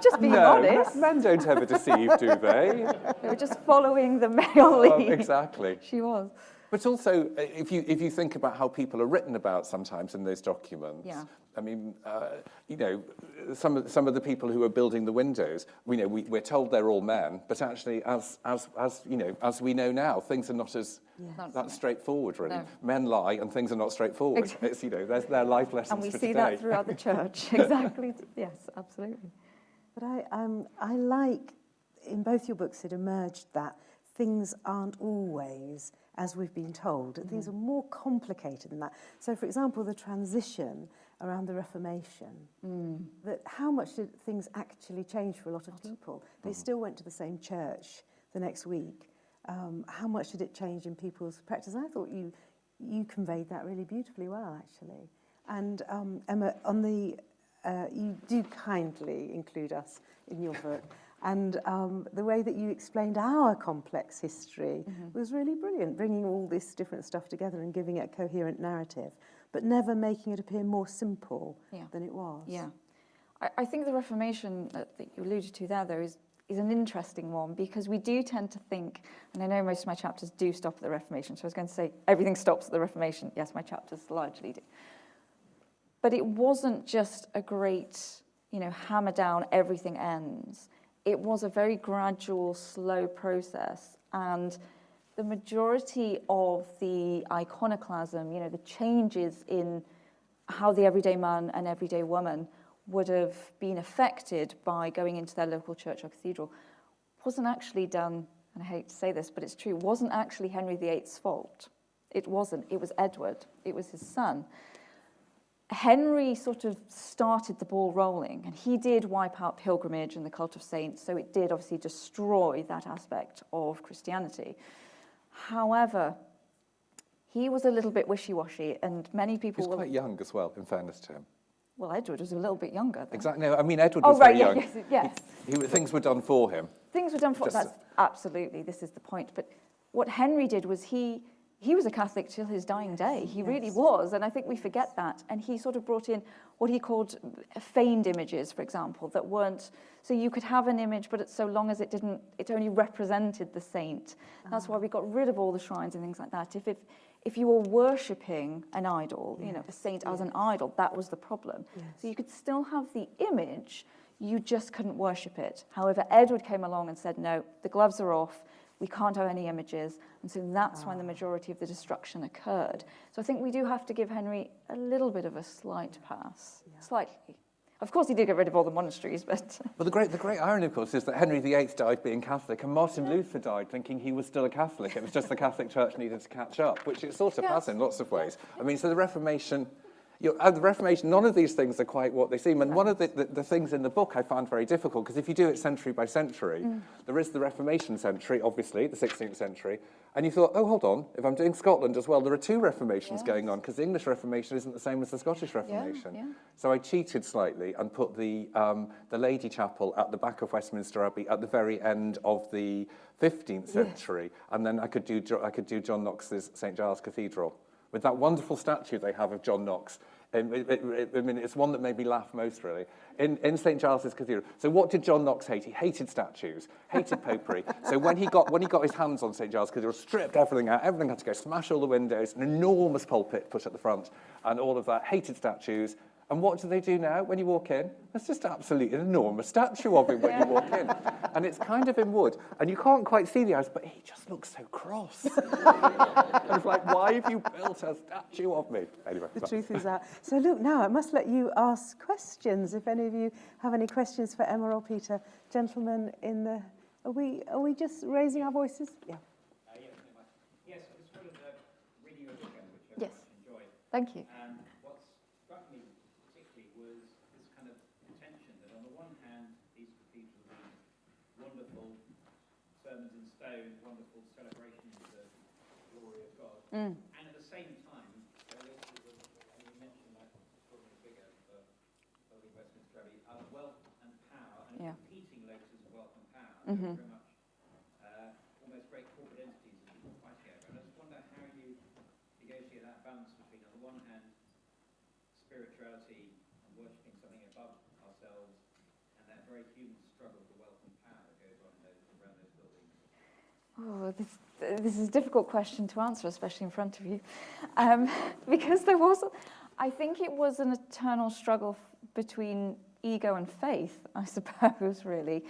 Just being honest. Men don't ever deceive, do they? They were just following the male lead. Exactly. She was. But also, if you think about how people are written about sometimes in those documents, Yeah. I mean, some of the people who are building the windows, we're told they're all men, but actually, as we know now, things are not as that straightforward, really. No. Men lie, and things are not straightforward. Exactly. It's there's their life lessons And we for see today. that throughout the church. Exactly. Yes, absolutely. But I like, in both your books, it emerged that things aren't always as we've been told. Mm-hmm. Things are more complicated than that. So, for example, the transition around the Reformation, that how much did things actually change for a lot of people? They still went to the same church the next week. How much did it change in people's practice? I thought you conveyed that really beautifully well, actually. And Emma, you do kindly include us in your book. And the way that you explained our complex history was really brilliant, bringing all this different stuff together and giving it a coherent narrative, but never making it appear more simple than it was. Yeah. I think the Reformation that you alluded to there, though, is an interesting one, because we do tend to think, and I know most of my chapters do stop at the Reformation, so I was going to say everything stops at the Reformation. Yes, my chapters largely do. But it wasn't just a great, hammer down, everything ends. It was a very gradual, slow process. And the majority of the iconoclasm, the changes in how the everyday man and everyday woman would have been affected by going into their local church or cathedral, wasn't actually done, and I hate to say this, but it's true, wasn't actually Henry VIII's fault. It wasn't. It was Edward. It was his son. Henry sort of started the ball rolling, and he did wipe out pilgrimage and the cult of saints, so it did obviously destroy that aspect of Christianity. However, he was a little bit wishy-washy, and many people He was quite young as well, in fairness to him. Well, Edward was a little bit younger. Then. Exactly. No, I mean, Edward was very young. Yes. Things were done for him. Things were done for him. That's absolutely, this is the point. But what Henry did was he was a Catholic till his dying day. He really was, and I think we forget that. And he sort of brought in what he called feigned images, for example, that weren't, so you could have an image, but so long as it only represented the saint. That's why we got rid of all the shrines and things like that. If you were worshipping an idol, a saint as an idol, that was the problem. Yes. So you could still have the image, you just couldn't worship it. However, Edward came along and said, no, the gloves are off, we can't have any images, and so that's when the majority of the destruction occurred. So I think we do have to give Henry a little bit of a slight pass, slightly. Of course, he did get rid of all the monasteries, but... Well, the great irony, of course, is that Henry VIII died being Catholic, and Martin Luther died thinking he was still a Catholic. It was just the Catholic Church needed to catch up, which it sort of has in lots of ways. I mean, so the Reformation... the Reformation, none of these things are quite what they seem. And one of the things in the book I found very difficult, because if you do it century by century, there is the Reformation century, obviously, the 16th century, and you thought, oh, hold on, if I'm doing Scotland as well, there are two Reformations going on, because the English Reformation isn't the same as the Scottish Reformation. Yeah. So I cheated slightly and put the Lady Chapel at the back of Westminster Abbey at the very end of the 15th century, and then I could do John Knox's St Giles Cathedral, with that wonderful statue they have of John Knox I mean, it's one that made me laugh most, really. In St. Giles's Cathedral. So what did John Knox hate? He hated statues, hated popery. So when he got his hands on St. Giles's Cathedral, stripped everything out. Everything had to go, smash all the windows, an enormous pulpit put at the front, and all of that. Hated statues. And what do they do now when you walk in? There's just absolutely an enormous statue of him when you walk in. And it's kind of in wood. And you can't quite see the eyes, but he just looks so cross. And it's like, why have you built a statue of me? Anyway. The truth is out. So look, now I must let you ask questions. If any of you have any questions for Emma or Peter. Gentlemen in the... Are we just raising our voices? Yeah. Yes, I was sort of reading your book, which I enjoyed. Thank you. And what struck me particularly was this kind of tension that on the one hand, these cathedrals are wonderful sermons in stone, wonderful celebrations of the glory of God. And at the same time, there is, and you mentioned that extraordinary figure for Holy Westminster Abbey, wealth and power, and competing locuses of wealth and power. Very much almost great corporate entities that people fight together. And I just wonder how you negotiate that balance between, on the one hand, spirituality and worshipping something above ourselves, and that very human struggle for wealth and power that goes on around those buildings. Oh, this is a difficult question to answer, especially in front of you, because I think it was an eternal struggle between ego and faith, I suppose, really,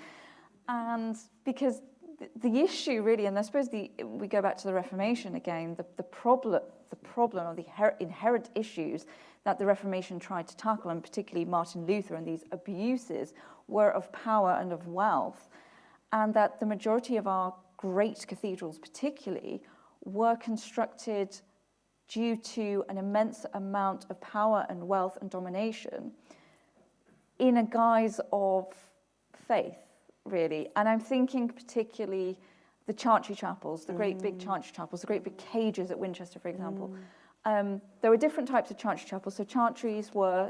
and because the issue really, and I suppose we go back to the Reformation again, the problem of the inherent issues that the Reformation tried to tackle, and particularly Martin Luther and these abuses, were of power and of wealth, and that the majority of our great cathedrals particularly were constructed due to an immense amount of power and wealth and domination in a guise of faith, really. And I'm thinking particularly the chantry chapels, the great big chantry chapels, the great big cages at Winchester, for example. There were different types of chantry chapels. So chantries were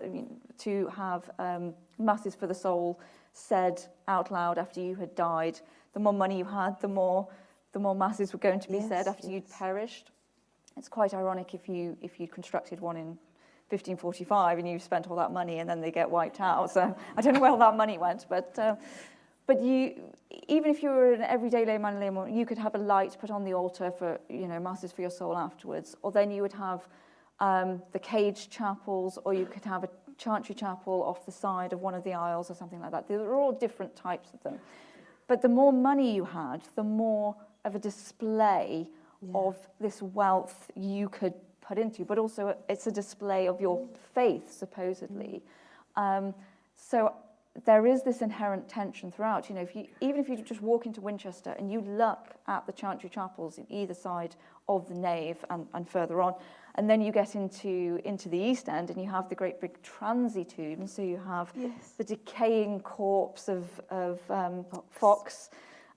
to have masses for the soul said out loud after you had died. The more money you had, the more masses were going to be said after you'd perished. It's quite ironic if you constructed one in 1545 and you spent all that money and then they get wiped out. So I don't know where all that money went, but you, even if you were an everyday layman or laywoman, you could have a light put on the altar for masses for your soul afterwards, or then you would have the caged chapels, or you could have a chantry chapel off the side of one of the aisles or something like that. There were all different types of them. But the more money you had, the more of a display of this wealth you could put into, but also it's a display of your faith, supposedly. So there is this inherent tension throughout. Even if you just walk into Winchester and you look at the chantry chapels in either side of the nave and further on, and then you get into the East End and you have the great big transy tombs. So you have the decaying corpse of Fox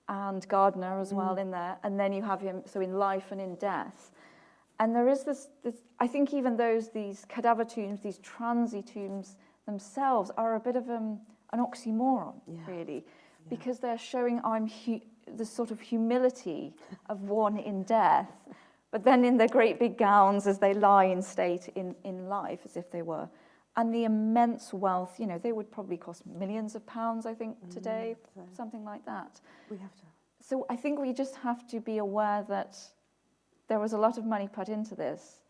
and Gardner as well in there, and then you have him in life and in death. And there is this I think even these cadaver tombs, these transy tombs themselves are a bit of an oxymoron, really, because they're showing the sort of humility of one in death, but then in their great big gowns as they lie in state in life, as if they were. And the immense wealth, they would probably cost millions of pounds, I think, today, something like that. We have to. So I think we just have to be aware that there was a lot of money put into this,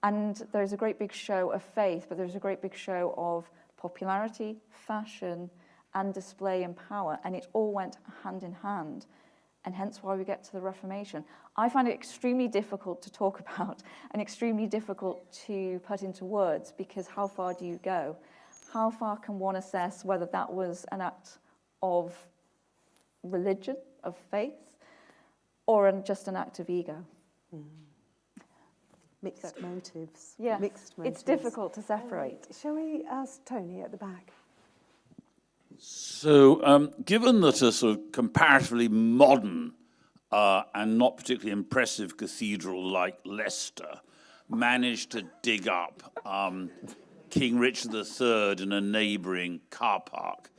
and there's a great big show of faith, but there's a great big show of popularity, fashion, and display and power, and it all went hand in hand, and hence why we get to the Reformation. I find it extremely difficult to talk about and extremely difficult to put into words, because how far do you go? How far can one assess whether that was an act of religion, of faith, or just an act of ego? Mixed motives. Yes, Mixed motives. it's difficult to separate. Shall we ask Tony at the back? So, given that a sort of comparatively modern and not particularly impressive cathedral like Leicester managed to dig up King Richard III in a neighbouring car park,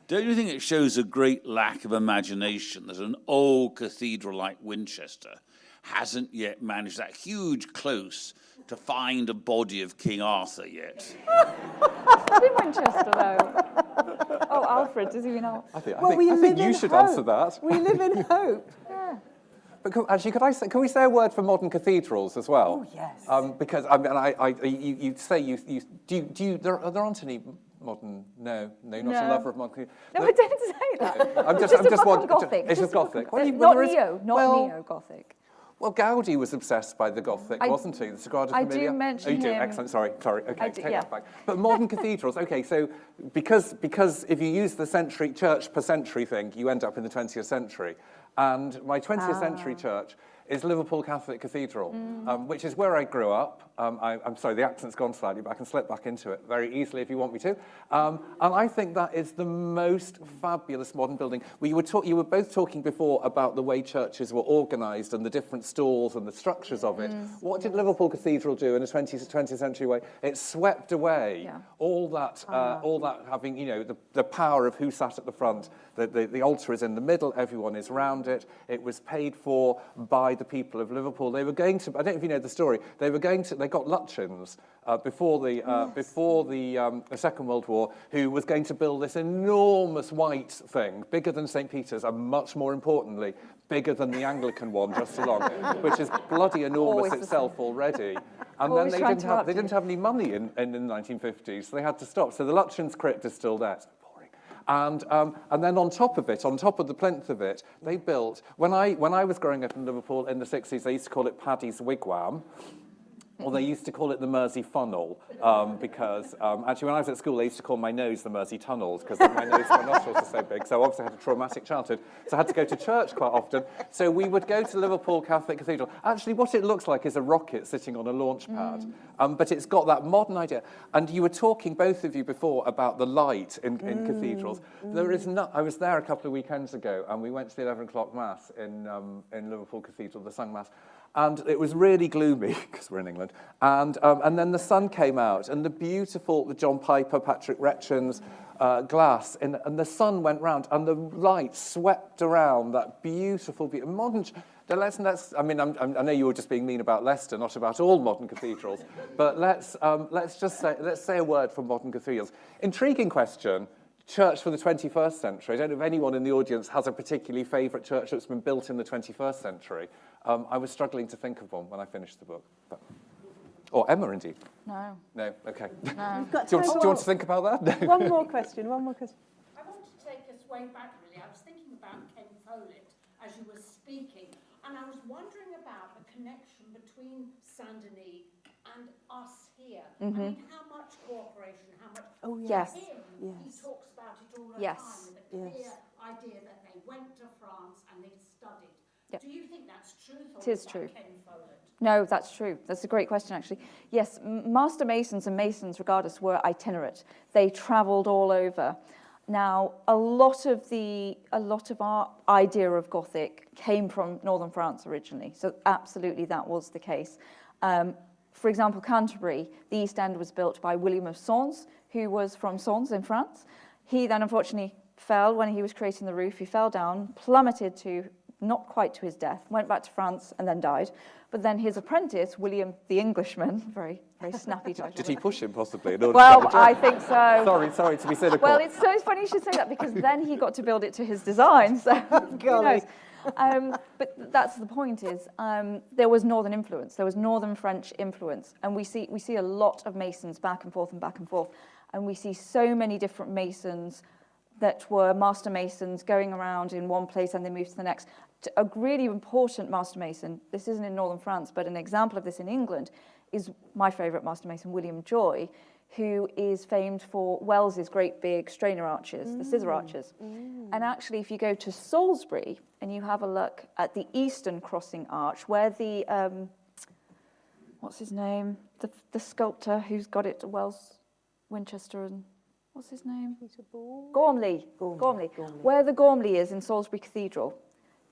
don't you think it shows a great lack of imagination that an old cathedral like Winchester hasn't yet managed that huge close to find a body of King Arthur yet. In Winchester, though. Oh, Alfred, does he mean Alfred? Well, we I live think you in should hope. answer that. We live in hope. Yeah. But can we say a word for modern cathedrals as well? Oh, yes. Because I mean, you say there aren't any modern. No, you're not a No. lover of modern. No, I didn't say that. I'm just modern Gothic. It's just Gothic. Well, Not there is- neo-Gothic. Well, Gaudi was obsessed by the Gothic, wasn't he? The Sagrada Familia. I do mention Oh, you do? him. Excellent. Sorry. Okay, take yeah. that back. But modern cathedrals. Okay, so because if you use the century church per century thing, you end up in the 20th century. And my 20th century church is Liverpool Catholic Cathedral, which is where I grew up. I'm sorry, the accent's gone slightly, but I can slip back into it very easily if you want me to. And I think that is the most fabulous modern building. You were both talking before about the way churches were organised and the different stalls and the structures of it. What did Liverpool Cathedral do in a 20th century way? It swept away all that having, the power of who sat at the front. The altar is in the middle, everyone is round it. It was paid for by the people of Liverpool. They were going to, I don't know if you know the story, they got Lutyens before the Second World War, who was going to build this enormous white thing, bigger than St. Peter's, and much more importantly, bigger than the Anglican one just along, which is bloody enormous itself already. And then they didn't have any money in the 1950s, so they had to stop. So the Lutyens crypt is still there. And then on top of the plinth of it, they built, when I was growing up in Liverpool in the 60s, they used to call it Paddy's Wigwam, or they used to call it the Mersey Funnel, because actually when I was at school, they used to call my nose the Mersey Tunnels, because my nose, my nostrils are so big, so obviously I had a traumatic childhood, so I had to go to church quite often. So we would go to Liverpool Catholic Cathedral. Actually, what it looks like is a rocket sitting on a launch pad, but it's got that modern idea. And you were talking, both of you, before about the light in cathedrals. There is not. I was there a couple of weekends ago, and we went to the 11 o'clock Mass in Liverpool Cathedral, the sung Mass. And it was really gloomy, because we're in England. And then the sun came out, and the John Piper, Patrick Retchen's glass, and the sun went round, and the light swept around that beautiful modern. I know you were just being mean about Leicester, not about all modern cathedrals, but let's say a word for modern cathedrals. Intriguing question. Church for the 21st century. I don't know if anyone in the audience has a particularly favourite church that's been built in the 21st century. I was struggling to think of one when I finished the book. Or Emma, indeed. No. No? Okay. No. Do you want to think about that? No. One more question. I want to take us way back, really. I was thinking about Ken Follett as you were speaking, and I was wondering about the connection between Saint-Denis and us here. I mean, how much cooperation, how much... Oh, yes. Him, he talks about it all the Yes. time, with a clear idea that they went to France and they studied. Yep. Do you think that's true? It is true. Ken Follett? No, that's true. That's a great question, actually. Yes, master masons and masons, regardless, were itinerant. They travelled all over. Now, a lot of our idea of Gothic came from northern France originally, so absolutely that was the case. For example, Canterbury, the East End was built by William of Sens, who was from Sens in France. He then unfortunately fell when he was creating the roof. He fell down, plummeted to not quite to his death, went back to France and then died. But then his apprentice, William the Englishman, very, very snappy title. Did he push him possibly in order to Well, get the job? I think so. Sorry to be cynical. Well, it's so funny you should say that, because then he got to build it to his design, so who knows. But that's the point is, there was northern influence, there was northern French influence, and we see a lot of masons back and forth, and we see so many different masons that were master masons going around in one place and they moved to the next. A really important master mason, this isn't in northern France, but an example of this in England, is my favourite master mason, William Joy, who is famed for Wells's great big strainer arches, the scissor arches. And actually, if you go to Salisbury and you have a look at the Eastern Crossing Arch, where the, what's his name? The sculptor who's got it, Wells, Winchester, and what's his name? Gormley. Where the Gormley is in Salisbury Cathedral,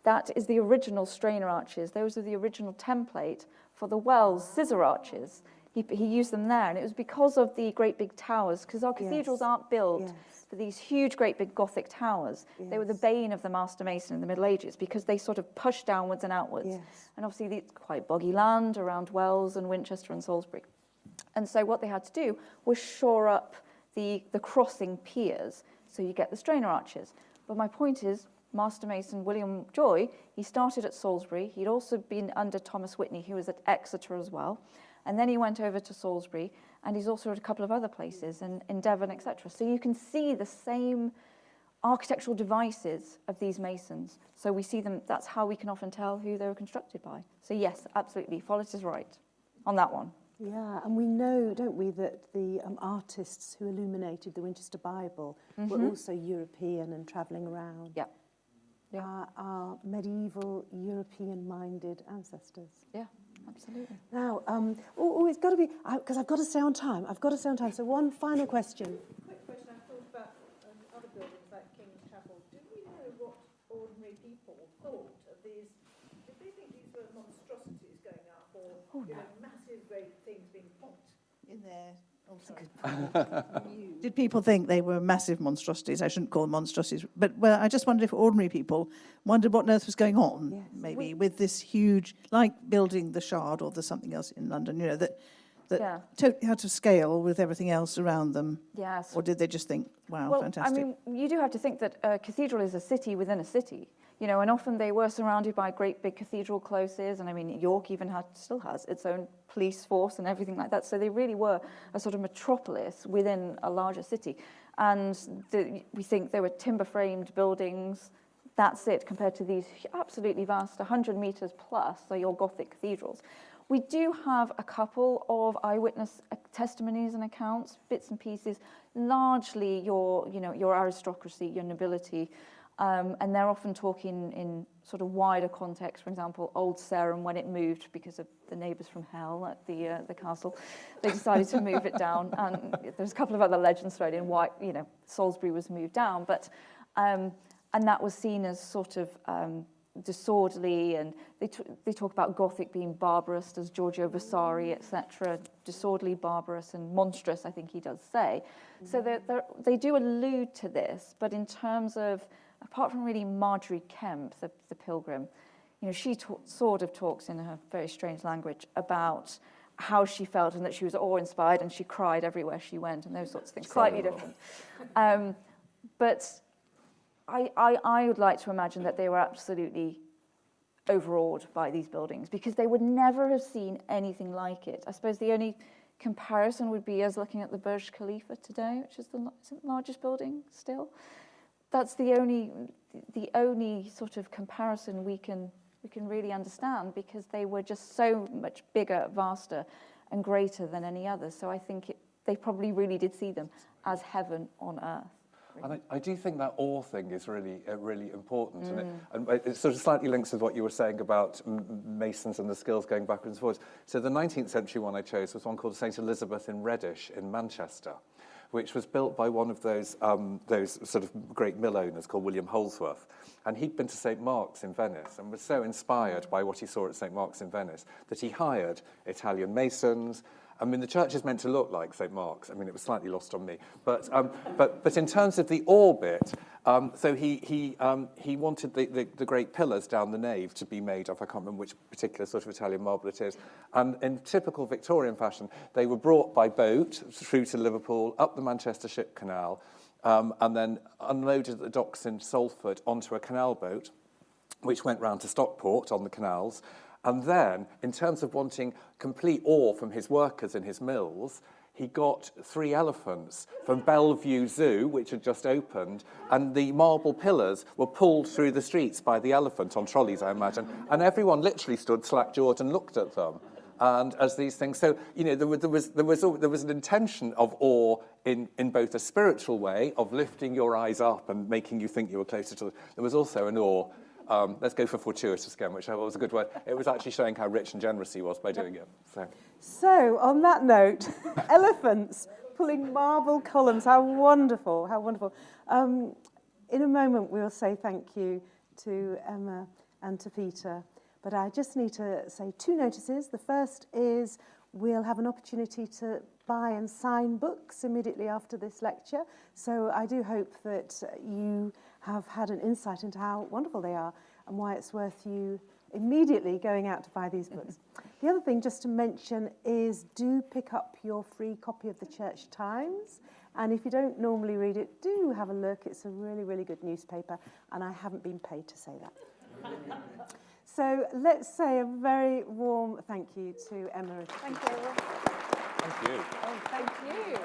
that is the original strainer arches. Those are the original template for the Wells scissor arches he used them there, and it was because of the great big towers, because our cathedrals Yes. aren't built Yes. for these huge, great big Gothic towers. They were the Yes. bane of the master mason in the Middle Ages because they sort of pushed downwards and outwards. Yes. And obviously it's quite boggy land around Wells and Winchester and Salisbury. And so what they had to do was shore up the crossing piers so you get the strainer arches. But my point is, Master Mason William Joy, he started at Salisbury. He'd also been under Thomas Whitney, who was at Exeter as well. And then he went over to Salisbury, and he's also at a couple of other places in Devon, etc. So you can see the same architectural devices of these masons. So we see them, that's how we can often tell who they were constructed by. So yes, absolutely, Follett is right on that one. Yeah, and we know, don't we, that the artists who illuminated the Winchester Bible were also European and travelling around. Yeah. Yeah. Our medieval European-minded ancestors. Yeah, absolutely. Now, it's got to be, because I've got to stay on time. So one final question. Quick question. I thought about other buildings like King's Chapel. Do we know what ordinary people thought of these? Did they think these were monstrosities going up, or massive, great things being pumped in there? Oh, sorry. Did people think they were massive monstrosities? I shouldn't call them monstrosities. But, well, I just wondered if ordinary people wondered what on earth was going on, Yes. maybe, with this huge, like building the Shard or the something else in London, you know, that totally had to scale with everything else around them. Yes. Or did they just think, wow, Well, fantastic? I mean, you do have to think that a cathedral is a city within a city, you know, and often they were surrounded by great big cathedral closes, and I mean, York even still has its own police force and everything like that, so they really were a sort of metropolis within a larger city. And we think they were timber-framed buildings, that's it, compared to these absolutely vast, 100 metres plus, so your Gothic cathedrals. We do have a couple of eyewitness testimonies and accounts, bits and pieces, largely your aristocracy, your nobility, and they're often talking in sort of wider context. For example, Old Sarum, when it moved because of the neighbours from hell at the castle, they decided to move it down. And there's a couple of other legends thrown in why, you know, Salisbury was moved down, but and that was seen as sort of disorderly, and they talk about Gothic being barbarous, as Giorgio Vasari, etc., disorderly, barbarous, and monstrous, I think he does say. So they do allude to this, but in terms of, apart from really Marjorie Kemp, the pilgrim, you know, she sort of talks in her very strange language about how she felt and that she was awe-inspired and she cried everywhere she went and those sorts of things, slightly different. But I would like to imagine that they were absolutely overawed by these buildings because they would never have seen anything like it. I suppose the only comparison would be us looking at the Burj Khalifa today, which is the largest building still. That's the only sort of comparison we can really understand, because they were just so much bigger, vaster, and greater than any other. So I think they probably really did see them as heaven on earth. And I do think that awe thing is really, really important. And it sort of slightly links with what you were saying about masons and the skills going backwards and forwards. So the 19th century one I chose was one called St. Elizabeth in Reddish in Manchester, which was built by one of those sort of great mill owners called William Holsworth. And he'd been to St. Mark's in Venice and was so inspired by what he saw at St. Mark's in Venice that he hired Italian masons. I mean, the church is meant to look like St. Mark's. I mean, it was slightly lost on me. But in terms of the orbit, so he wanted the great pillars down the nave to be made of, I can't remember which particular sort of Italian marble it is. And in typical Victorian fashion, they were brought by boat through to Liverpool, up the Manchester Ship Canal, and then unloaded at the docks in Salford onto a canal boat, which went round to Stockport on the canals. And then, in terms of wanting complete awe from his workers in his mills, he got 3 elephants from Bellevue Zoo, which had just opened, and the marble pillars were pulled through the streets by the elephant on trolleys, I imagine, and everyone literally stood slack-jawed and looked at them. And as these things, so you know, there was an intention of awe in both a spiritual way of lifting your eyes up and making you think you were closer to. There was also an awe. Let's go for fortuitous again, which was a good word. It was actually showing how rich and generous he was by doing it. So on that note, elephants pulling marble columns. How wonderful! How wonderful. In a moment, we'll say thank you to Emma and to Peter. But I just need to say 2 notices. The first is we'll have an opportunity to buy and sign books immediately after this lecture. So I do hope that you have had an insight into how wonderful they are and why it's worth you immediately going out to buy these books. The other thing just to mention is do pick up your free copy of the Church Times. And if you don't normally read it, do have a look. It's a really, really good newspaper, and I haven't been paid to say that. So let's say a very warm thank you to Emma. Thank you. Thank you. Oh, thank you.